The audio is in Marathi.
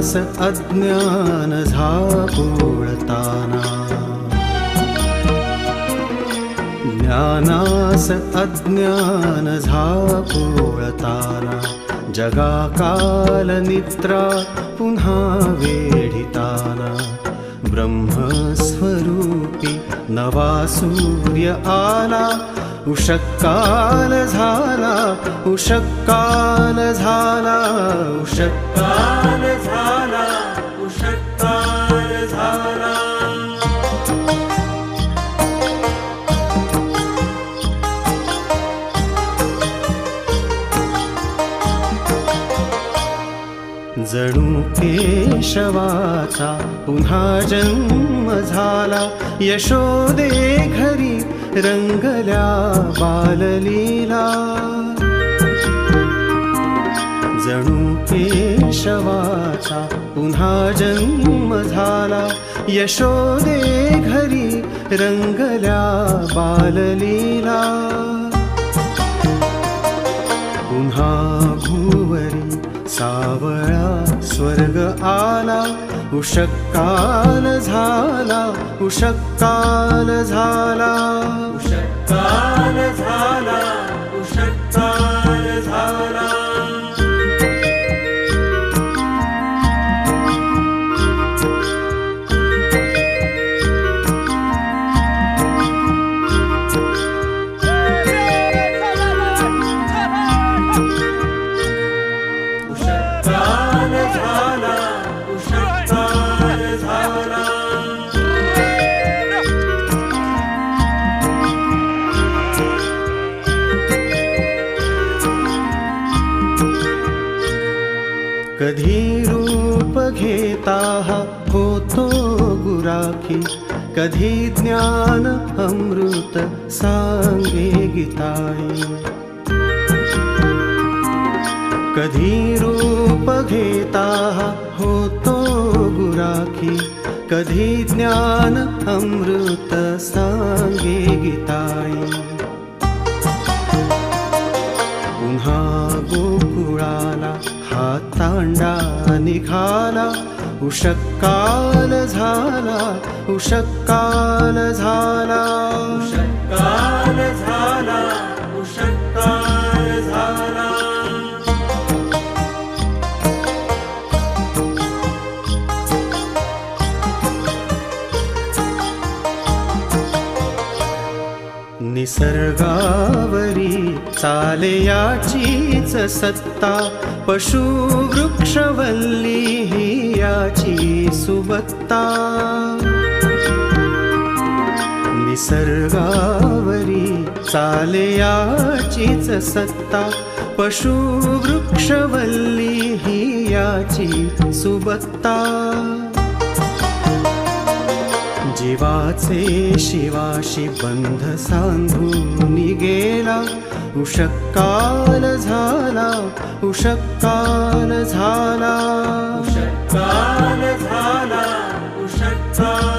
ज्ञानास अज्ञान झाकुळताना, ज्ञानास अज्ञान झाकुळताना, जगाकाल निद्रा पुन्हा वेढिताना, ब्रह्मस्वरूपी नवा सूर्य आला, उषःकाल झाला, उषःकाल झाला, उषःकाल झाला, उषःकाल झाला. जणू केशवाचा पुन्हा जन्म झाला, यशोदे घरी रंगल्या बाललीला. जणू केशवाचा पुन्हा जन्म झाला, यशोदे घरी रंगल्या बाललीला. पुन्हा भुवरी सावळा स्वर्ग आला, उषःकाल झाला, उषःकाल झाला, उषःकाल झाला, उषःकाल झाला. कधी रूप घेता होतो गुराखी, कधी ज्ञान अमृत सांगे गीताई. कधी रूप घेता होतो गुराखी, कधी ज्ञान अमृत सांगे गीताई. पुन्हा गोकुळाला हा तांडा निघाला, उषःकाल झाला, उषःकाल झाला, उषःकाल झाला, उषःकाल झाला. निसर्गावरी चाले याचीच सत्ता, पशु वृक्षवल्ली ही याची सुबत्ता. निसर्गावरी चाले याचीच सत्ता, पशु वृक्षवल्ली ही याची सुबत्ता. जीवाचे शिवाशी बंध सांधून गेला, उषःकाल झाला, उषःकाल झाला, उषःकाल झाला, उषःकाल